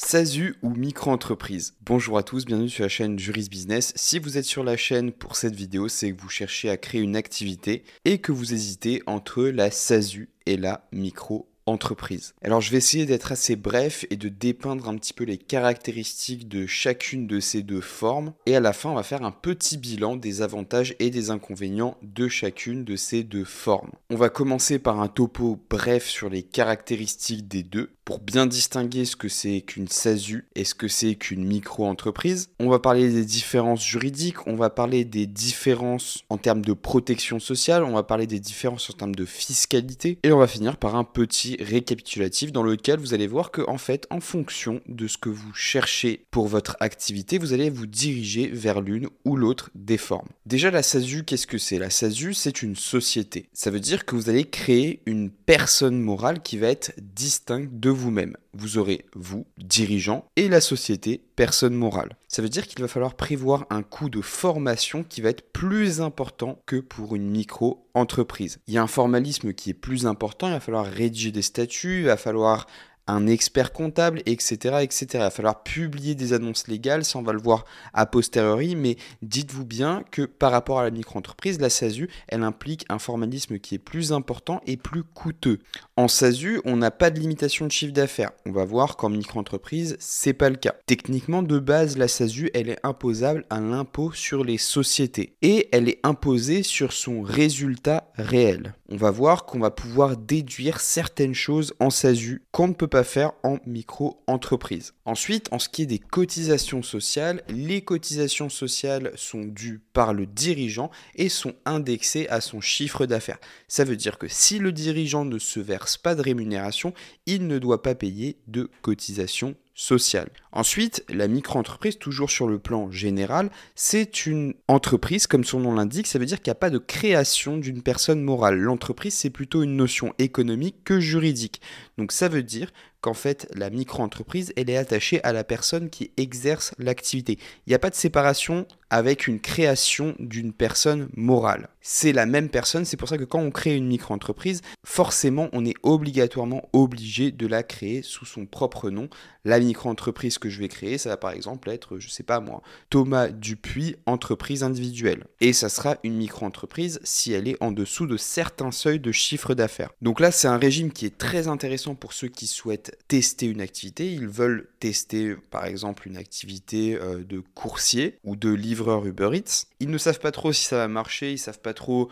SASU ou micro-entreprise. Bonjour à tous, bienvenue sur la chaîne Juris Business. Si vous êtes sur la chaîne pour cette vidéo, c'est que vous cherchez à créer une activité et que vous hésitez entre la SASU et la micro-entreprise. Alors je vais essayer d'être assez bref et de dépeindre un petit peu les caractéristiques de chacune de ces deux formes. Et à la fin, on va faire un petit bilan des avantages et des inconvénients de chacune de ces deux formes. On va commencer par un topo bref sur les caractéristiques des deux, pour bien distinguer ce que c'est qu'une SASU et ce que c'est qu'une micro-entreprise. On va parler des différences juridiques, on va parler des différences en termes de protection sociale, on va parler des différences en termes de fiscalité, et on va finir par un petit récapitulatif dans lequel vous allez voir que, en fait, en fonction de ce que vous cherchez pour votre activité, vous allez vous diriger vers l'une ou l'autre des formes. Déjà, la SASU, qu'est-ce que c'est? La SASU, c'est une société. Ça veut dire que vous allez créer une personne morale qui va être distincte de vous-même. Vous aurez vous, dirigeant, et la société, personne morale. Ça veut dire qu'il va falloir prévoir un coût de formation qui va être plus important que pour une micro-entreprise. Il y a un formalisme qui est plus important, il va falloir rédiger des statuts, il va falloir un expert comptable, etc., etc. Il va falloir publier des annonces légales, ça on va le voir a posteriori, mais dites-vous bien que par rapport à la micro-entreprise, la SASU, elle implique un formalisme qui est plus important et plus coûteux. En SASU, on n'a pas de limitation de chiffre d'affaires. On va voir qu'en micro-entreprise, c'est pas le cas. Techniquement, de base, la SASU, elle est imposable à l'impôt sur les sociétés et elle est imposée sur son résultat réel. On va voir qu'on va pouvoir déduire certaines choses en SASU qu'on ne peut pas faire en micro-entreprise. Ensuite, en ce qui est des cotisations sociales, les cotisations sociales sont dues par le dirigeant et sont indexées à son chiffre d'affaires. Ça veut dire que si le dirigeant ne se verse pas de rémunération, il ne doit pas payer de cotisations sociale. Ensuite, la micro-entreprise, toujours sur le plan général, c'est une entreprise, comme son nom l'indique, ça veut dire qu'il n'y a pas de création d'une personne morale. L'entreprise, c'est plutôt une notion économique que juridique. Donc ça veut dire qu'en fait, la micro-entreprise, elle est attachée à la personne qui exerce l'activité. Il n'y a pas de séparation avec une création d'une personne morale. C'est la même personne, c'est pour ça que quand on crée une micro-entreprise, forcément, on est obligatoirement obligé de la créer sous son propre nom. La micro-entreprise que je vais créer, ça va par exemple être, je sais pas moi, Thomas Dupuis, entreprise individuelle. Et ça sera une micro-entreprise si elle est en dessous de certains seuils de chiffre d'affaires. Donc là, c'est un régime qui est très intéressant pour ceux qui souhaitent tester une activité. Ils veulent tester par exemple une activité de coursier ou de livreur Uber Eats. Ils ne savent pas trop si ça va marcher, ils savent pas trop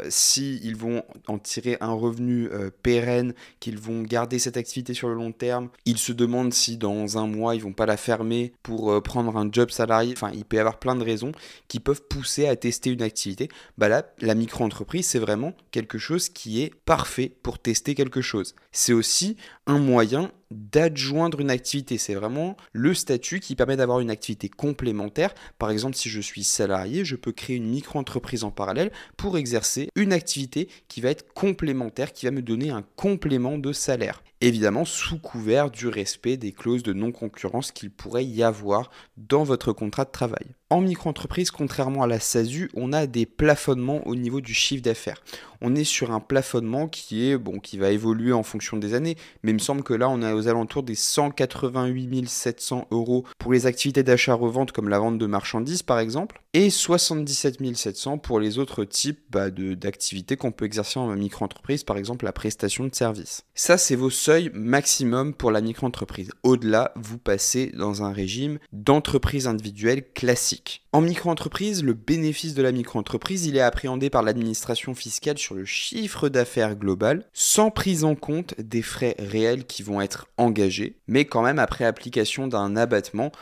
si ils vont en tirer un revenu pérenne, qu'ils vont garder cette activité sur le long terme. Ils se demandent si dans un mois ils vont pas la fermer pour prendre un job salarié. Enfin, il peut y avoir plein de raisons qui peuvent pousser à tester une activité. Bah là, la micro-entreprise, c'est vraiment quelque chose qui est parfait pour tester quelque chose. C'est aussi un moyen d'adjoindre une activité. C'est vraiment le statut qui permet d'avoir une activité complémentaire. Par exemple, si je suis salarié, je peux créer une micro-entreprise en parallèle pour exercer une activité qui va être complémentaire, qui va me donner un complément de salaire. Évidemment, sous couvert du respect des clauses de non-concurrence qu'il pourrait y avoir dans votre contrat de travail. En micro-entreprise, contrairement à la SASU, on a des plafonnements au niveau du chiffre d'affaires. On est sur un plafonnement qui va évoluer en fonction des années, mais il me semble que là, on est aux alentours des 188 700 € pour les activités d'achat-revente comme la vente de marchandises par exemple, et 77 700 pour les autres types d'activités qu'on peut exercer en micro-entreprise, par exemple la prestation de services. Ça, c'est vos seuils maximum pour la micro-entreprise. Au-delà, vous passez dans un régime d'entreprise individuelle classique. En micro-entreprise, le bénéfice de la micro-entreprise, il est appréhendé par l'administration fiscale sur le chiffre d'affaires global, sans prise en compte des frais réels qui vont être engagés, mais quand même après application d'un abattement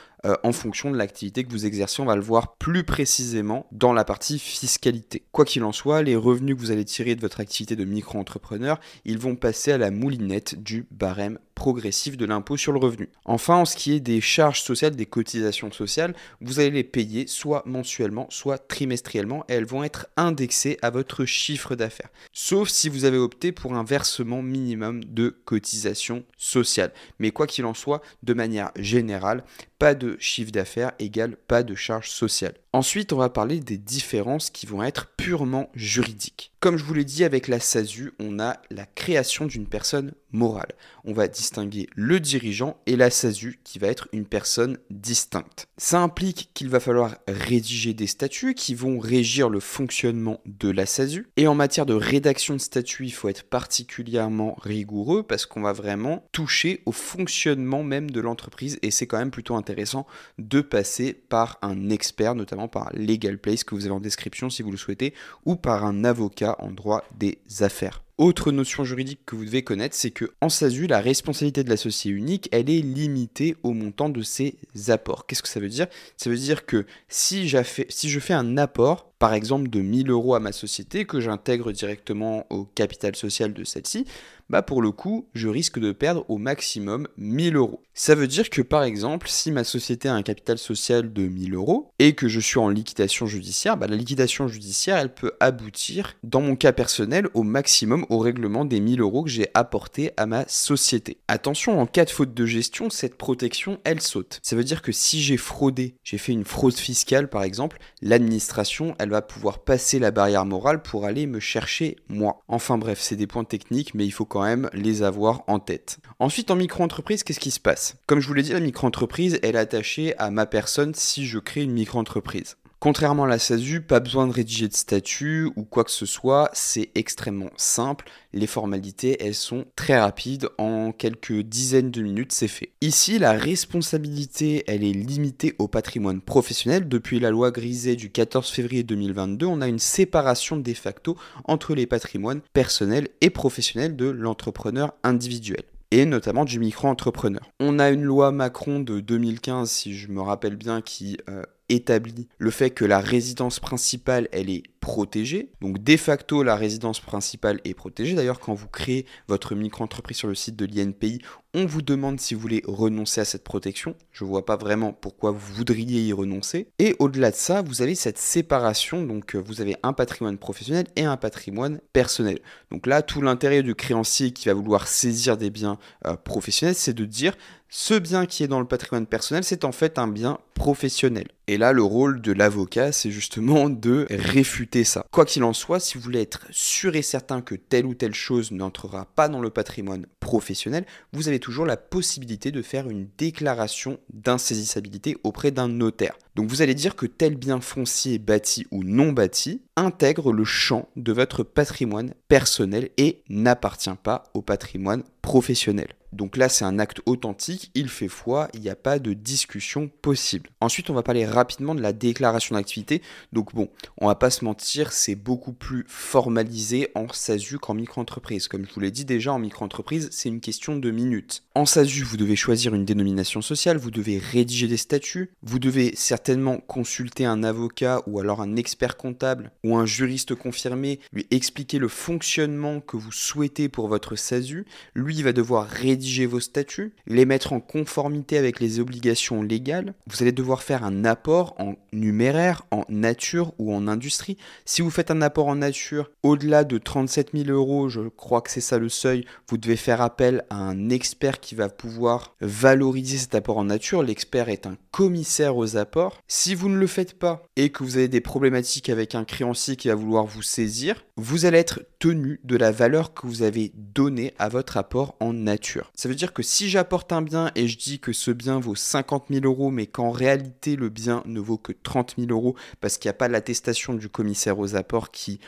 en fonction de l'activité que vous exercez. On va le voir plus précisément dans la partie fiscalité. Quoi qu'il en soit, les revenus que vous allez tirer de votre activité de micro-entrepreneur, ils vont passer à la moulinette du barème progressif de l'impôt sur le revenu. Enfin, en ce qui est des charges sociales, des cotisations sociales, vous allez les payer soit mensuellement, soit trimestriellement, et elles vont être indexées à votre chiffre d'affaires. Sauf si vous avez opté pour un versement minimum de cotisations sociales. Mais quoi qu'il en soit, de manière générale, pas de chiffre d'affaires égale pas de charge sociale. Ensuite, on va parler des différences qui vont être purement juridiques. Comme je vous l'ai dit, avec la SASU, on a la création d'une personne morale. On va distinguer le dirigeant et la SASU qui va être une personne distincte. Ça implique qu'il va falloir rédiger des statuts qui vont régir le fonctionnement de la SASU. Et en matière de rédaction de statuts, il faut être particulièrement rigoureux parce qu'on va vraiment toucher au fonctionnement même de l'entreprise et c'est quand même plutôt intéressant de passer par un expert, notamment par LegalPlace que vous avez en description si vous le souhaitez, ou par un avocat en droit des affaires. Autre notion juridique que vous devez connaître, c'est que en SASU, la responsabilité de l'associé unique, elle est limitée au montant de ses apports. Qu'est-ce que ça veut dire? Ça veut dire que si je fais un apport, par exemple de 1000 € à ma société, que j'intègre directement au capital social de celle-ci, bah pour le coup, je risque de perdre au maximum 1000 €. Ça veut dire que par exemple, si ma société a un capital social de 1000 € et que je suis en liquidation judiciaire, bah la liquidation judiciaire, elle peut aboutir, dans mon cas personnel, au maximum au règlement des 1000 € que j'ai apportés à ma société. Attention, en cas de faute de gestion, cette protection, elle saute. Ça veut dire que si j'ai fraudé, j'ai fait une fraude fiscale par exemple, l'administration, elle va pouvoir passer la barrière morale pour aller me chercher moi. Enfin bref, c'est des points techniques, mais il faut quand même les avoir en tête. Ensuite, en micro-entreprise, qu'est-ce qui se passe? Comme je vous l'ai dit, la micro-entreprise, elle est attachée à ma personne si je crée une micro-entreprise. Contrairement à la SASU, pas besoin de rédiger de statut ou quoi que ce soit, c'est extrêmement simple. Les formalités, elles sont très rapides, en quelques dizaines de minutes, c'est fait. Ici, la responsabilité, elle est limitée au patrimoine professionnel. Depuis la loi Griset du 14 février 2022, on a une séparation de facto entre les patrimoines personnels et professionnels de l'entrepreneur individuel et notamment du micro-entrepreneur. On a une loi Macron de 2015, si je me rappelle bien, qui établit le fait que la résidence principale, elle est protégée. Donc, de facto, la résidence principale est protégée. D'ailleurs, quand vous créez votre micro-entreprise sur le site de l'INPI, on vous demande si vous voulez renoncer à cette protection. Je ne vois pas vraiment pourquoi vous voudriez y renoncer. Et au-delà de ça, vous avez cette séparation. Donc, vous avez un patrimoine professionnel et un patrimoine personnel. Donc là, tout l'intérêt du créancier qui va vouloir saisir des biens professionnels, c'est de dire ce bien qui est dans le patrimoine personnel, c'est en fait un bien professionnel. Et là, le rôle de l'avocat, c'est justement de réfuter ça. Quoi qu'il en soit, si vous voulez être sûr et certain que telle ou telle chose n'entrera pas dans le patrimoine professionnel, vous avez toujours la possibilité de faire une déclaration d'insaisissabilité auprès d'un notaire. Donc vous allez dire que tel bien foncier bâti ou non bâti intègre le champ de votre patrimoine personnel et n'appartient pas au patrimoine professionnel. Donc là, c'est un acte authentique, il fait foi, il n'y a pas de discussion possible. Ensuite, on va parler rapidement de la déclaration d'activité. Donc bon, on va pas se mentir, c'est beaucoup plus formalisé en SASU qu'en micro-entreprise. Comme je vous l'ai dit déjà, en micro-entreprise, c'est une question de minutes. En SASU, vous devez choisir une dénomination sociale, vous devez rédiger des statuts, vous devez certainement consulter un avocat ou alors un expert comptable ou un juriste confirmé, lui expliquer le fonctionnement que vous souhaitez pour votre SASU. Lui, il va devoir rédiger vos statuts, les mettre en conformité avec les obligations légales. Vous allez devoir faire un apport en numéraire, en nature ou en industrie. Si vous faites un apport en nature au-delà de 37 000 €, je crois que c'est ça le seuil, vous devez faire appel à un expert qui va pouvoir valoriser cet apport en nature. L'expert est un commissaire aux apports. Si vous ne le faites pas et que vous avez des problématiques avec un créancier qui va vouloir vous saisir, vous allez être tenu de la valeur que vous avez donnée à votre apport en nature. Ça veut dire que si j'apporte un bien et je dis que ce bien vaut 50 000 € mais qu'en réalité le bien ne vaut que 30 000 € parce qu'il n'y a pas l'attestation du commissaire aux apports qui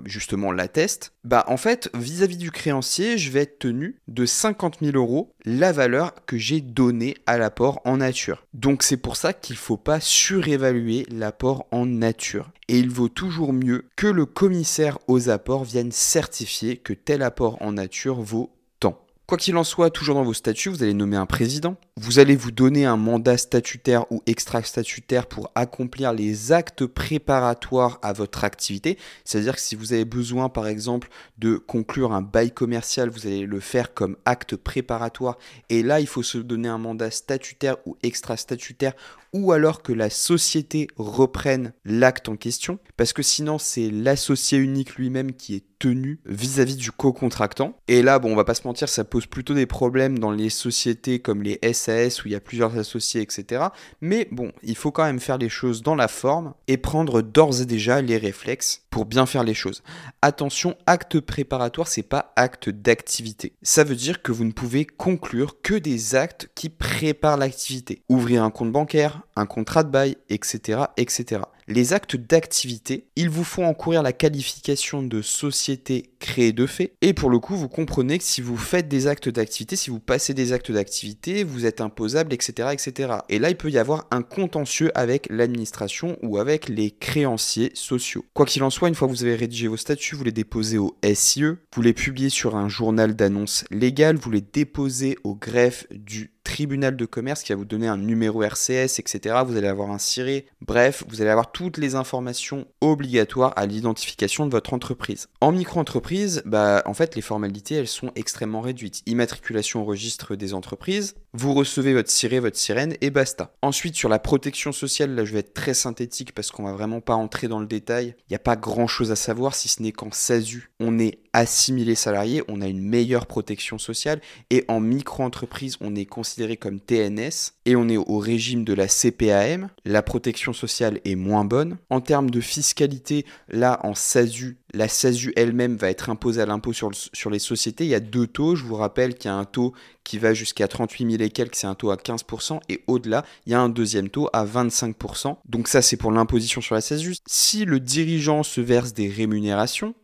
justement l'atteste, bah en fait vis-à-vis du créancier je vais être tenu de 50 000 € la valeur que j'ai donnée à l'apport en nature. Donc c'est pour ça qu'il ne faut pas surévaluer l'apport en nature. Et il vaut toujours mieux que le commissaire aux apports vienne certifier que tel apport en nature vaut tant. Quoi qu'il en soit, toujours dans vos statuts, vous allez nommer un président. Vous allez vous donner un mandat statutaire ou extra-statutaire pour accomplir les actes préparatoires à votre activité. C'est-à-dire que si vous avez besoin, par exemple, de conclure un bail commercial, vous allez le faire comme acte préparatoire. Et là, il faut se donner un mandat statutaire ou extra-statutaire ou alors que la société reprenne l'acte en question. Parce que sinon, c'est l'associé unique lui-même qui est tenue vis-à-vis du co-contractant. Et là, bon, on va pas se mentir, ça pose plutôt des problèmes dans les sociétés comme les SAS où il y a plusieurs associés, etc. Mais bon, il faut quand même faire les choses dans la forme et prendre d'ores et déjà les réflexes pour bien faire les choses. Attention, acte préparatoire, c'est pas acte d'activité. Ça veut dire que vous ne pouvez conclure que des actes qui préparent l'activité. Ouvrir un compte bancaire, un contrat de bail, etc., etc. Les actes d'activité, il vous faut encourir la qualification de société créée de fait. Et pour le coup, vous comprenez que si vous faites des actes d'activité, si vous passez des actes d'activité, vous êtes imposable, etc., etc. Et là, il peut y avoir un contentieux avec l'administration ou avec les créanciers sociaux. Quoi qu'il en soit, une fois que vous avez rédigé vos statuts, vous les déposez au SIE, vous les publiez sur un journal d'annonces légal, vous les déposez au greffe du tribunal de commerce qui va vous donner un numéro RCS, etc. Vous allez avoir un ciré. Bref, vous allez avoir toutes les informations obligatoires à l'identification de votre entreprise. En micro-entreprise, en fait, les formalités, elles sont extrêmement réduites. Immatriculation au registre des entreprises, vous recevez votre ciré, votre sirène et basta. Ensuite, sur la protection sociale, là, je vais être très synthétique parce qu'on va vraiment pas entrer dans le détail. Il n'y a pas grand-chose à savoir si ce n'est qu'en SASU, on est assimilé salarié, on a une meilleure protection sociale et en micro-entreprise, on est considéré comme TNS et on est au régime de la CPAM. La protection sociale est moins bonne. En termes de fiscalité, là, en SASU, la SASU elle-même va être imposée à l'impôt sur les sociétés. Il y a deux taux. Je vous rappelle qu'il y a un taux qui va jusqu'à 38 000 et quelques, c'est un taux à 15%. Et au-delà, il y a un deuxième taux à 25%. Donc ça, c'est pour l'imposition sur la SASU. Si le dirigeant se verse des rémunérations,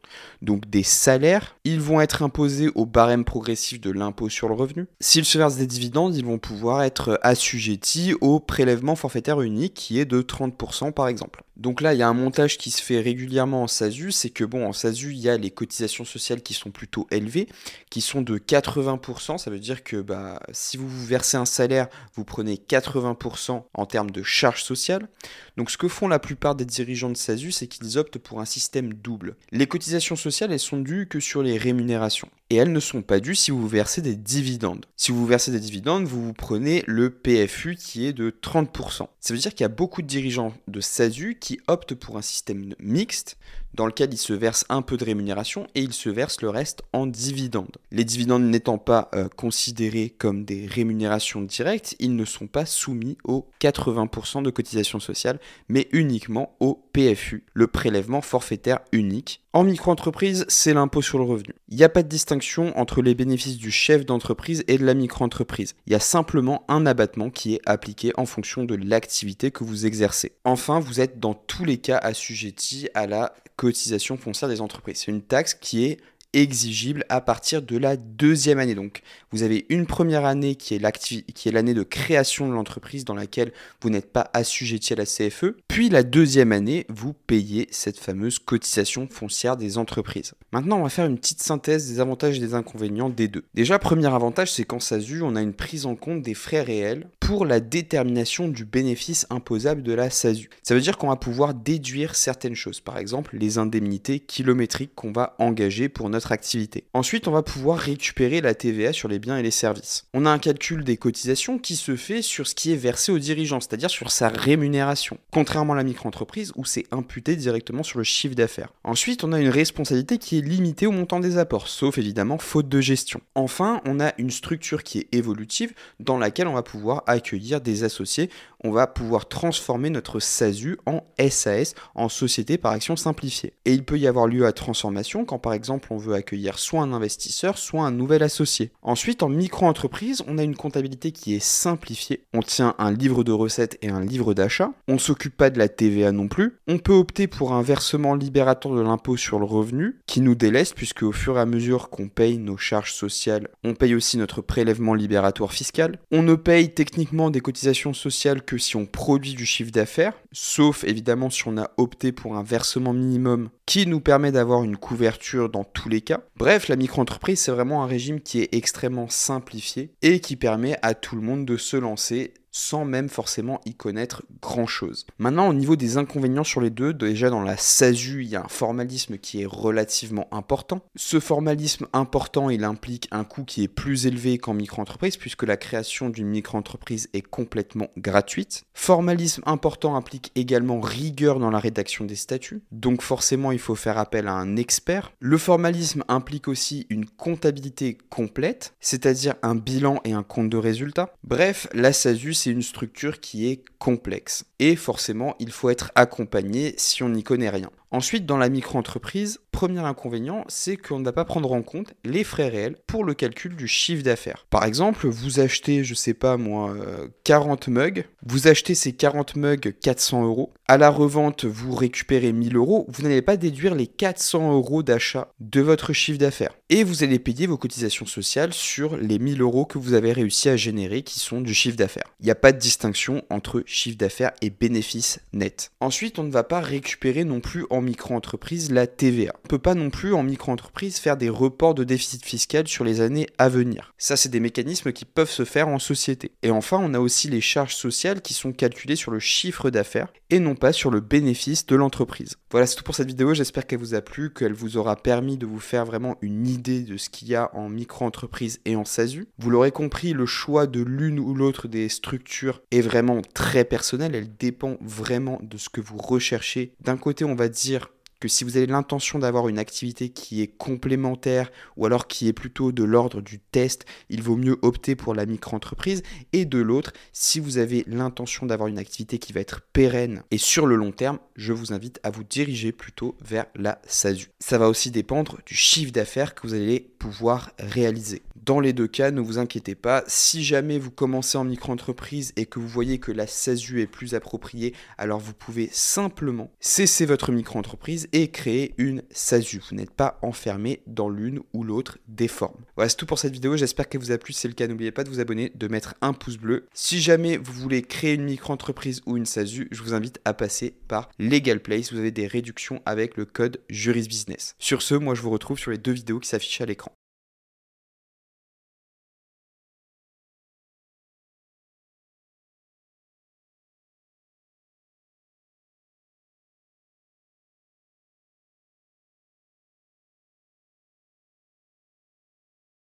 donc des salaires, ils vont être imposés au barème progressif de l'impôt sur le revenu. S'ils se versent des dividendes, ils vont pouvoir être assujettis au prélèvement forfaitaire unique qui est de 30% par exemple. Donc là, il y a un montage qui se fait régulièrement en SASU, c'est que en SASU, il y a les cotisations sociales qui sont plutôt élevées, qui sont de 80%, ça veut dire que si vous vous versez un salaire, vous prenez 80% en termes de charges sociales. Donc ce que font la plupart des dirigeants de SASU, c'est qu'ils optent pour un système double. Les cotisations sociales, elles sont dues que sur les rémunérations. Et elles ne sont pas dues si vous versez des dividendes. Si vous versez des dividendes, vous prenez le PFU qui est de 30%. Ça veut dire qu'il y a beaucoup de dirigeants de SASU qui optent pour un système mixte dans lequel ils se versent un peu de rémunération et ils se versent le reste en dividendes. Les dividendes n'étant pas considérés comme des rémunérations directes, ils ne sont pas soumis aux 80% de cotisations sociales, mais uniquement au PFU, le prélèvement forfaitaire unique. En micro-entreprise, c'est l'impôt sur le revenu. Il n'y a pas de distinction entre les bénéfices du chef d'entreprise et de la micro-entreprise. Il y a simplement un abattement qui est appliqué en fonction de l'activité que vous exercez. Enfin, vous êtes dans tous les cas assujetti à la cotisation foncière des entreprises. C'est une taxe qui est exigible à partir de la deuxième année. Donc, vous avez une première année qui est l'année de création de l'entreprise dans laquelle vous n'êtes pas assujetti à la CFE. Puis la deuxième année, vous payez cette fameuse cotisation foncière des entreprises. Maintenant, on va faire une petite synthèse des avantages et des inconvénients des deux. Déjà, premier avantage, c'est qu'en SASU, on a une prise en compte des frais réels pour la détermination du bénéfice imposable de la SASU. Ça veut dire qu'on va pouvoir déduire certaines choses. Par exemple, les indemnités kilométriques qu'on va engager pour notre activité. Ensuite, on va pouvoir récupérer la TVA sur les biens et les services. On a un calcul des cotisations qui se fait sur ce qui est versé au dirigeant, c'est-à-dire sur sa rémunération, contrairement à la micro-entreprise où c'est imputé directement sur le chiffre d'affaires. Ensuite, on a une responsabilité qui est limitée au montant des apports, sauf évidemment faute de gestion. Enfin, on a une structure qui est évolutive dans laquelle on va pouvoir accueillir des associés. On va pouvoir transformer notre SASU en SAS, en société par action simplifiée. Et il peut y avoir lieu à transformation quand par exemple on veut accueillir soit un investisseur, soit un nouvel associé. Ensuite, en micro-entreprise, on a une comptabilité qui est simplifiée. On tient un livre de recettes et un livre d'achat. On ne s'occupe pas de la TVA non plus. On peut opter pour un versement libérateur de l'impôt sur le revenu qui nous déleste puisque au fur et à mesure qu'on paye nos charges sociales, on paye aussi notre prélèvement libératoire fiscal. On ne paye techniquement des cotisations sociales que si on produit du chiffre d'affaires, sauf évidemment si on a opté pour un versement minimum qui nous permet d'avoir une couverture dans tous les cas. Bref, la micro-entreprise, c'est vraiment un régime qui est extrêmement simplifié et qui permet à tout le monde de se lancer sans même forcément y connaître grand-chose. Maintenant, au niveau des inconvénients sur les deux, déjà dans la SASU, il y a un formalisme qui est relativement important. Ce formalisme important, il implique un coût qui est plus élevé qu'en micro-entreprise, puisque la création d'une micro-entreprise est complètement gratuite. Formalisme important implique également rigueur dans la rédaction des statuts, donc forcément il faut faire appel à un expert. Le formalisme implique aussi une comptabilité complète, c'est-à-dire un bilan et un compte de résultat. Bref, la SASU, c'est une structure qui est complexe. Et forcément, il faut être accompagné si on n'y connaît rien. Ensuite, dans la micro-entreprise, premier inconvénient, c'est qu'on ne va pas prendre en compte les frais réels pour le calcul du chiffre d'affaires. Par exemple, vous achetez, je sais pas moi, 40 mugs, vous achetez ces 40 mugs 400 €, à la revente, vous récupérez 1000 €, vous n'allez pas déduire les 400 € d'achat de votre chiffre d'affaires. Et vous allez payer vos cotisations sociales sur les 1000 € que vous avez réussi à générer, qui sont du chiffre d'affaires. Il n'y a pas de distinction entre chiffre d'affaires et bénéfice net. Ensuite, on ne va pas récupérer non plus en micro-entreprise la TVA. On ne peut pas non plus en micro-entreprise faire des reports de déficit fiscal sur les années à venir. Ça, c'est des mécanismes qui peuvent se faire en société. Et enfin, on a aussi les charges sociales qui sont calculées sur le chiffre d'affaires et non pas sur le bénéfice de l'entreprise. Voilà, c'est tout pour cette vidéo. J'espère qu'elle vous a plu, qu'elle vous aura permis de vous faire vraiment une idée de ce qu'il y a en micro-entreprise et en SASU. Vous l'aurez compris, le choix de l'une ou l'autre des structures est vraiment très personnel. Elle dépend vraiment de ce que vous recherchez. D'un côté, on va dire que si vous avez l'intention d'avoir une activité qui est complémentaire ou alors qui est plutôt de l'ordre du test, il vaut mieux opter pour la micro-entreprise. Et de l'autre, si vous avez l'intention d'avoir une activité qui va être pérenne et sur le long terme, je vous invite à vous diriger plutôt vers la SASU. Ça va aussi dépendre du chiffre d'affaires que vous allez pouvoir réaliser. Dans les deux cas, ne vous inquiétez pas, si jamais vous commencez en micro-entreprise et que vous voyez que la SASU est plus appropriée, alors vous pouvez simplement cesser votre micro-entreprise et créer une SASU. Vous n'êtes pas enfermé dans l'une ou l'autre des formes. Voilà, c'est tout pour cette vidéo, j'espère qu'elle vous a plu. Si c'est le cas, n'oubliez pas de vous abonner, de mettre un pouce bleu. Si jamais vous voulez créer une micro-entreprise ou une SASU, je vous invite à passer par LegalPlace. Vous avez des réductions avec le code JurisBusiness. Sur ce, moi je vous retrouve sur les deux vidéos qui s'affichent à l'écran.